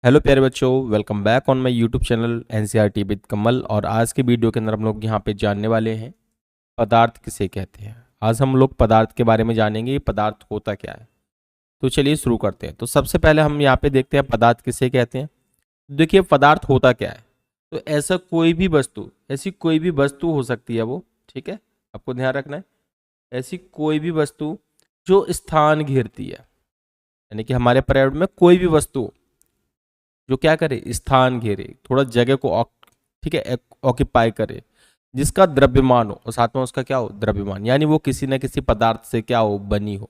Hello प्यारे बच्चों, welcome back on my YouTube channel NCERT with Kamal. और आज के वीडियो के अंदर हम लोग यहाँ पे जानने वाले हैं पदार्थ किसे कहते हैं। आज हम लोग पदार्थ के बारे में जानेंगे, ये पदार्थ होता क्या है। तो चलिए शुरू करते हैं। तो सबसे पहले हम यहाँ पे देखते हैं पदार्थ किसे कहते हैं। देखिए पदार्थ होता क्या है। तो ऐसा कोई भी वस्तु, ऐसी कोई भी वस्तु हो सकती है वो, ठीक है, आपको ध्यान रखना है। ऐसी कोई भी वस्तु जो स्थान घेरती है, यानी कि हमारे पर्यावरण में कोई भी वस्तु जो क्या करे, स्थान घेरे, थोड़ा जगह को ठीक है ऑक्यूपाई करे, जिसका द्रव्यमान हो और साथ में उसका क्या हो, द्रव्यमान, यानी वो किसी न किसी पदार्थ से क्या हो, बनी हो।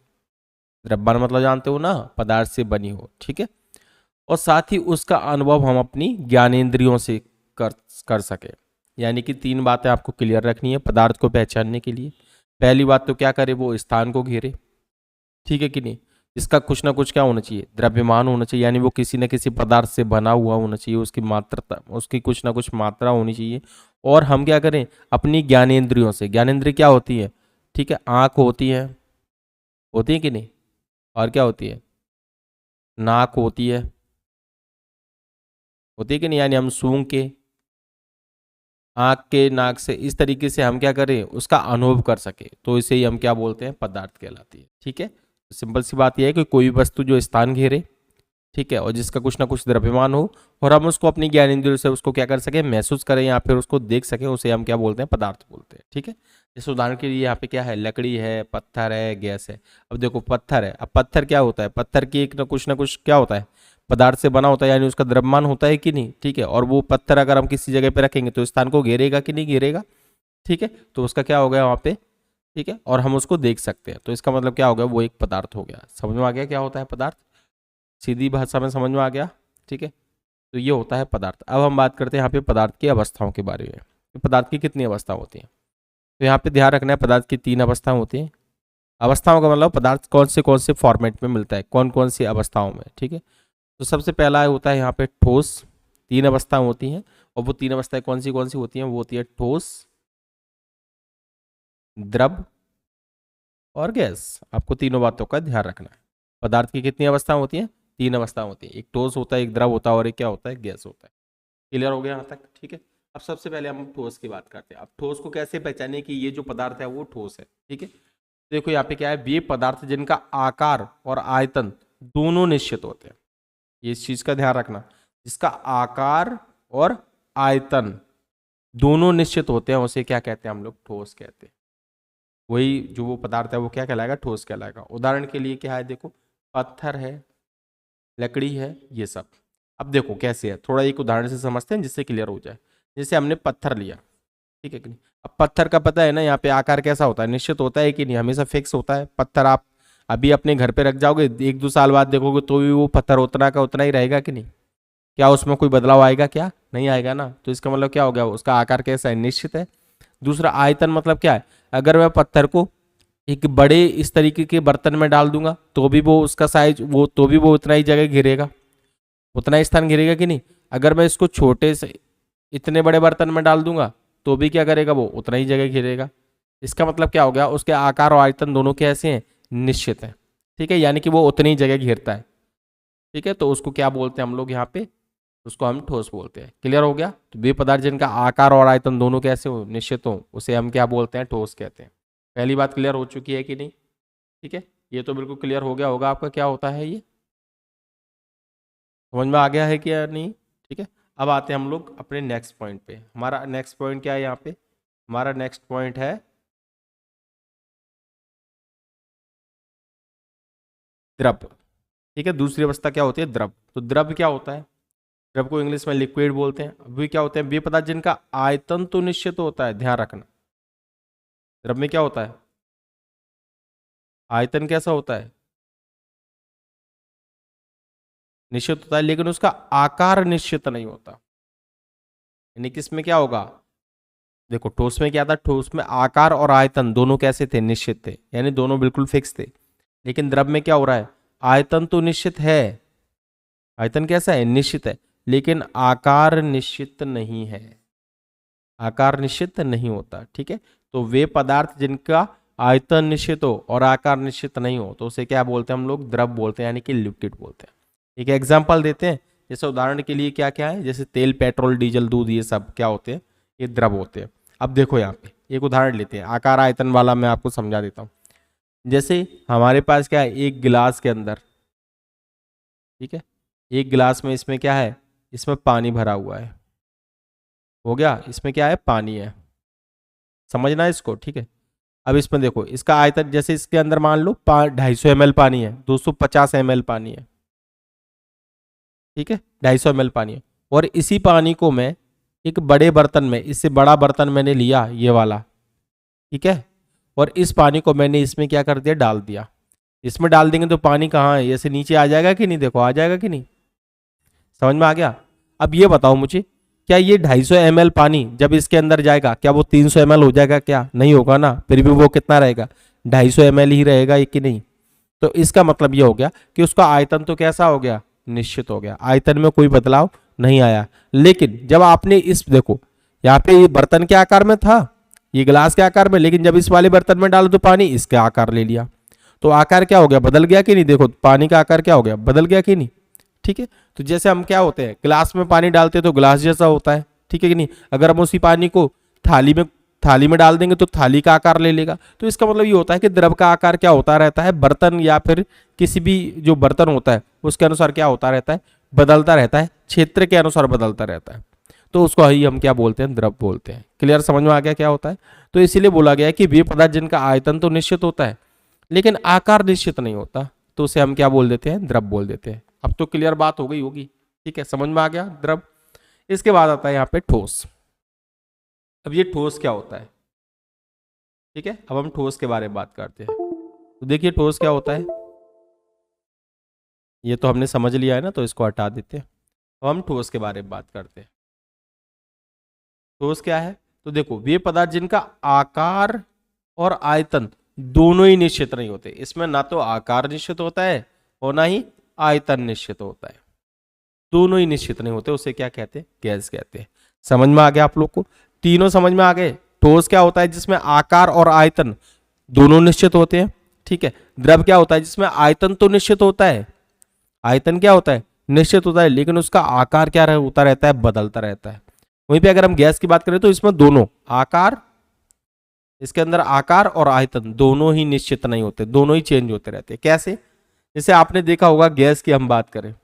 द्रव्यमान मतलब जानते हो ना, पदार्थ से बनी हो, ठीक है। और साथ ही उसका अनुभव हम अपनी ज्ञानेंद्रियों से कर कर सके। यानी कि तीन बातें आपको क्लियर रखनी है पदार्थ को पहचानने के लिए। पहली बात तो क्या करे, वो स्थान को घेरे, ठीक है कि नहीं। इसका कुछ ना कुछ क्या होना चाहिए, द्रव्यमान होना चाहिए, यानी वो किसी न किसी पदार्थ से बना हुआ होना चाहिए, उसकी मात्रा, उसकी कुछ ना कुछ मात्रा होनी चाहिए। और हम क्या करें, अपनी ज्ञानेंद्रियों से, ज्ञानेंद्रिय क्या होती है, ठीक है, आंख होती है कि नहीं, और क्या होती है, नाक होती है कि नहीं, यानी हम सूंघ के, आंख के, नाक से, इस तरीके से हम क्या करें, उसका अनुभव कर सके, तो इसे ही हम क्या बोलते हैं, पदार्थ कहलाती है, ठीक है। सिंपल सी बात यह है कि कोई भी वस्तु जो स्थान घेरे, ठीक है, और जिसका कुछ ना कुछ द्रव्यमान हो, और हम उसको अपनी ज्ञानेंद्रियों से उसको क्या कर सके, महसूस करें या फिर उसको देख सकें, उसे हम क्या बोलते हैं, पदार्थ बोलते हैं, ठीक है। जैसे उदाहरण के लिए यहाँ पे क्या है, लकड़ी है, पत्थर है, गैस है। अब देखो पत्थर है, अब पत्थर क्या होता है, पत्थर की एक ना कुछ क्या होता है, पदार्थ से बना होता है, यानी उसका द्रव्यमान होता है कि नहीं, ठीक है। और वो पत्थर अगर हम किसी जगह पे रखेंगे तो स्थान को घेरेगा कि नहीं घेरेगा, ठीक है। तो उसका क्या हो गया वहाँ पे, ठीक है, और हम उसको देख सकते हैं, तो इसका मतलब क्या हो गया, वो एक पदार्थ हो गया। समझ में आ गया क्या होता है पदार्थ, सीधी भाषा में समझ में आ गया, ठीक है। तो ये होता है पदार्थ। अब हम बात करते हैं यहाँ पे पदार्थ की अवस्थाओं के बारे में। तो पदार्थ की कितनी अवस्था होती हैं, तो यहाँ पे ध्यान रखना है, पदार्थ की तीन अवस्थाएं होती हैं। अवस्थाओं का मतलब पदार्थ कौन से फॉर्मेट में मिलता है, कौन कौन सी अवस्थाओं में, ठीक है। तो सबसे पहला होता है यहाँ पे ठोस, तीन अवस्थाएं होती हैं। और वो तीन अवस्थाएं कौन सी होती हैं, वो होती है ठोस, द्रव और गैस। आपको तीनों बातों का ध्यान रखना है। पदार्थ की कितनी अवस्थाएं होती हैं, तीन अवस्थाएं होती हैं। एक ठोस होता है, एक द्रव होता है, और एक क्या होता है, गैस होता है। क्लियर हो गया यहाँ तक, ठीक है। अब सबसे पहले हम ठोस की बात करते हैं। अब ठोस को कैसे पहचाने कि ये जो पदार्थ है वो ठोस है, ठीक है। देखो यहाँ पे क्या है, ये पदार्थ जिनका आकार और आयतन दोनों निश्चित होते हैं, ये इस चीज का ध्यान रखना। जिसका आकार और आयतन दोनों निश्चित होते हैं, उसे क्या कहते हैं, हम लोग ठोस कहते हैं। वही जो वो पदार्थ है वो क्या कहलाएगा, ठोस कहलाएगा। उदाहरण के लिए क्या है, देखो पत्थर है, लकड़ी है, ये सब। अब देखो कैसे है, थोड़ा एक उदाहरण से समझते हैं जिससे क्लियर हो जाए। जैसे हमने पत्थर लिया, ठीक है कि नहीं। अब पत्थर का पता है ना, यहाँ पे आकार कैसा होता है, निश्चित होता है कि नहीं, हमेशा फिक्स होता है। पत्थर आप अभी अपने घर पे रख जाओगे, एक दो साल बाद देखोगे तो भी वो पत्थर उतना का उतना ही रहेगा कि नहीं, क्या उसमें कोई बदलाव आएगा, क्या नहीं आएगा ना। तो इसका मतलब क्या हो गया, उसका आकार कैसा है, निश्चित है। दूसरा आयतन मतलब क्या है, अगर मैं पत्थर को एक बड़े इस तरीके के बर्तन में डाल दूंगा तो भी वो उसका साइज, वो तो भी वो उतना ही जगह घेरेगा, उतना ही स्थान घेरेगा कि नहीं। अगर मैं इसको छोटे से इतने बड़े बर्तन में डाल दूंगा तो भी क्या करेगा, वो उतना ही जगह घेरेगा। इसका मतलब क्या हो गया, उसके आकार और आयतन दोनों के ऐसे हैं, निश्चित है, ठीक है, यानी कि वो उतनी ही जगह घेरता है, ठीक है। तो उसको क्या बोलते हैं हम लोग यहाँ पे, उसको हम ठोस बोलते हैं। क्लियर हो गया। तो वे पदार्थ जिनका आकार और आयतन दोनों कैसे हो, निश्चित हो, उसे हम क्या बोलते हैं, ठोस कहते हैं। पहली बात क्लियर हो चुकी है कि नहीं, ठीक है। ये तो बिल्कुल क्लियर हो गया होगा आपका, क्या होता है ये, समझ में आ गया है क्या नहीं, ठीक है। अब आते हैं हम लोग अपने नेक्स्ट पॉइंट पे। हमारा नेक्स्ट पॉइंट क्या है यहाँ पे, हमारा नेक्स्ट पॉइंट है द्रव, ठीक है। दूसरी अवस्था क्या होती है, द्रव। तो द्रव क्या होता है, द्रव को इंग्लिश में लिक्विड बोलते हैं। वे क्या होते हैं, वे पदार्थ जिनका आयतन तो निश्चित होता है, ध्यान रखना। द्रव में क्या होता है, आयतन कैसा होता है, निश्चित होता है, लेकिन उसका आकार निश्चित नहीं होता। यानी कि इसमें क्या होगा, देखो ठोस में क्या था, ठोस में आकार और आयतन दोनों कैसे थे, निश्चित थे, यानी दोनों बिल्कुल फिक्स थे। लेकिन द्रव में क्या हो रहा है, आयतन तो निश्चित है, आयतन कैसा है, निश्चित है, लेकिन आकार निश्चित नहीं है, आकार निश्चित नहीं होता, ठीक है। तो वे पदार्थ जिनका आयतन निश्चित हो और आकार निश्चित नहीं हो तो उसे क्या बोलते हैं हम लोग, द्रव बोलते हैं, यानी कि लिक्विड बोलते हैं। एक एग्जाम्पल देते हैं, जैसे उदाहरण के लिए क्या क्या है, जैसे तेल, पेट्रोल, डीजल, दूध, ये सब क्या होते हैं, ये द्रव होते हैं। अब देखो यहाँ पे एक उदाहरण लेते हैं, आकार आयतन वाला मैं आपको समझा देता हूँ। जैसे हमारे पास क्या है, एक गिलास के अंदर, ठीक है, एक गिलास में इसमें क्या है, इसमें पानी भरा हुआ है, हो गया, इसमें क्या है, पानी है, समझना है इसको, ठीक है। अब इसमें देखो इसका आयतन, जैसे इसके अंदर मान लो 250 ml पानी है, 250 ml पानी है, ठीक है, 250 ml पानी है। और इसी पानी को मैं एक बड़े बर्तन में, इससे बड़ा बर्तन मैंने लिया ये वाला, ठीक है, और इस पानी को मैंने इसमें क्या कर दिया, डाल दिया। इसमें डाल देंगे तो पानी कहाँ है, ऐसे नीचे आ जाएगा कि नहीं, देखो आ जाएगा कि नहीं, समझ में आ गया। अब ये बताओ मुझे, क्या ये 250 ml पानी जब इसके अंदर जाएगा, क्या वो 300 ml हो जाएगा, क्या नहीं होगा ना, फिर भी वो कितना रहेगा, 250 ml ही रहेगा कि नहीं। तो इसका मतलब ये हो गया कि उसका आयतन तो कैसा हो गया, निश्चित हो गया, आयतन में कोई बदलाव नहीं आया। लेकिन जब आपने इस, देखो यहाँ पे ये बर्तन के आकार में था, ये गिलास के आकार में, लेकिन जब इस वाले बर्तन में डालो तो पानी इसके आकार ले लिया, तो आकार क्या हो गया, बदल गया कि नहीं, देखो पानी का आकार क्या हो गया, बदल गया कि नहीं, ठीक है। तो जैसे हम क्या होते हैं, गिलास में पानी डालते हैं तो गिलास जैसा होता है, ठीक है कि नहीं। अगर हम उसी पानी को थाली में डाल देंगे तो थाली का आकार ले लेगा। तो इसका मतलब ये होता है कि द्रव का आकार क्या होता रहता है, बर्तन या फिर किसी भी जो बर्तन होता है उसके अनुसार क्या होता रहता है, बदलता रहता है, क्षेत्र के अनुसार बदलता रहता है। तो उसको ही हम क्या बोलते हैं, द्रव बोलते हैं। क्लियर, समझ में आ गया क्या होता है। तो इसीलिए बोला गया है कि वे पदार्थ जिनका आयतन तो निश्चित होता है लेकिन आकार निश्चित नहीं होता, तो उसे हम क्या बोल देते हैं, द्रव बोल देते हैं। अब तो क्लियर बात हो गई होगी, ठीक है, समझ में आ गया द्रव। इसके बाद आता है यहाँ पे ठोस। अब ये ठोस क्या होता है, ठीक है, अब हम ठोस के बारे में बात करते हैं। तो देखिए ठोस क्या होता है, ये तो हमने समझ लिया है ना, तो इसको हटा देते हैं। अब हम ठोस के बारे में बात करते हैं। ठोस क्या है, तो देखो वे पदार्थ जिनका आकार और आयतन दोनों ही निश्चित नहीं होते। इसमें ना तो आकार निश्चित होता है और ना ही आयतन निश्चित होता है, दोनों ही निश्चित नहीं होते, उसे क्या कहते हैं, गैस कहते हैं। समझ में आ गया आप लोग को, तीनों समझ में आ गए। ठोस क्या होता है, जिसमें आकार और आयतन दोनों निश्चित होते हैं, ठीक है। द्रव क्या होता है, जिसमें आयतन तो निश्चित होता है, आयतन क्या होता है, निश्चित होता है, लेकिन उसका आकार क्या होता रहता है, बदलता रहता है। वहीं पे अगर हम गैस की बात करें तो इसमें दोनों आकार, इसके अंदर आकार और आयतन दोनों ही निश्चित नहीं होते, दोनों ही चेंज होते रहते हैं। कैसे, जैसे आपने देखा होगा गैस की हम बात करें,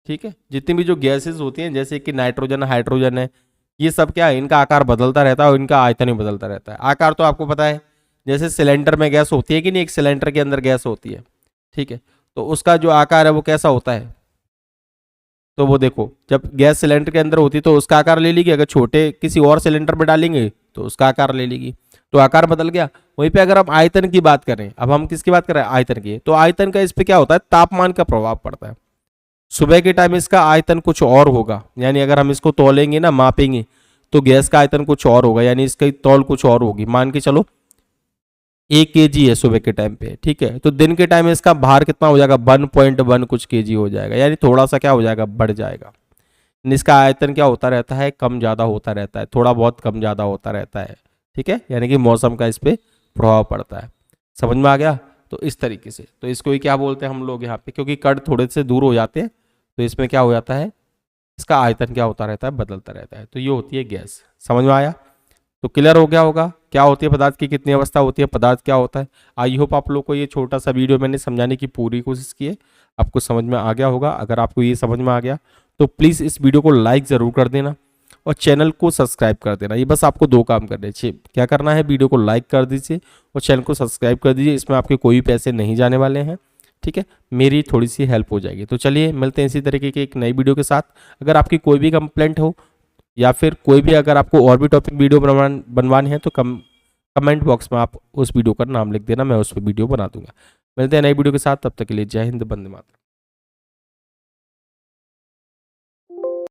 ठीक है, जितनी भी जो गैसेस होती हैं जैसे कि नाइट्रोजन, हाइड्रोजन है, ये सब क्या है, इनका आकार बदलता रहता है और इनका आयतन भी बदलता रहता है। आकार तो आपको पता है, जैसे सिलेंडर में गैस होती है कि नहीं, एक सिलेंडर के अंदर गैस होती है, ठीक है, तो उसका जो आकार है वो कैसा होता है, तो वो देखो जब गैस सिलेंडर के अंदर होती है तो उसका आकार ले लेगी, अगर छोटे किसी और सिलेंडर में डालेंगे तो उसका आकार ले लेगी, तो आकार बदल गया। वहीं पे अगर हम आयतन की बात करें, अब हम किसकी बात कर रहे हैं, आयतन की, तो आयतन का इस पे क्या होता है, तापमान का प्रभाव पड़ता है। सुबह के टाइम इसका आयतन कुछ और होगा, यानी अगर हम इसको तौलेंगे ना, मापेंगे, तो गैस का आयतन कुछ और होगा, यानी इसकी तौल कुछ और होगी। मान के चलो 1 kg है सुबह के टाइम पे, ठीक है, तो दिन के टाइम में इसका भार कितना हो जाएगा, 1.1 कुछ kg हो जाएगा, यानी थोड़ा सा क्या हो जाएगा, बढ़ जाएगा। इसका आयतन क्या होता रहता है, कम ज़्यादा होता रहता है, थोड़ा बहुत कम ज़्यादा होता रहता है, ठीक है, यानी कि मौसम का इस पर प्रभाव पड़ता है। समझ में आ गया। तो इस तरीके से, तो इसको ही क्या बोलते हैं हम लोग यहाँ पे, क्योंकि कण थोड़े से दूर हो जाते हैं तो इसमें क्या हो जाता है, इसका आयतन क्या होता रहता है, बदलता रहता है। तो ये होती है गैस। समझ में आया, तो क्लियर हो गया होगा क्या होती है पदार्थ की कितनी अवस्था होती है, पदार्थ क्या होता है। आई होप आप लोग को ये छोटा सा वीडियो मैंने समझाने की पूरी कोशिश की है, आपको समझ में आ गया होगा। अगर आपको ये समझ में आ गया तो प्लीज़ इस वीडियो को लाइक ज़रूर कर देना और चैनल को सब्सक्राइब कर देना। ये बस आपको 2 काम करने चाहिए। क्या करना है, वीडियो को लाइक कर दीजिए और चैनल को सब्सक्राइब कर दीजिए, इसमें आपके कोई पैसे नहीं जाने वाले हैं, ठीक है, मेरी थोड़ी सी हेल्प हो जाएगी। तो चलिए मिलते हैं इसी तरीके की एक नई वीडियो के साथ। अगर आपकी कोई भी कंप्लेंट हो या फिर कोई भी अगर आपको और भी टॉपिक वीडियो बनवाने हैं तो कमेंट बॉक्स में आप उस वीडियो का नाम लिख देना, मैं उस पर वीडियो बना दूंगा। मिलते हैं नई वीडियो के साथ, तब तक के लिए जय हिंद, वंदे मातरम।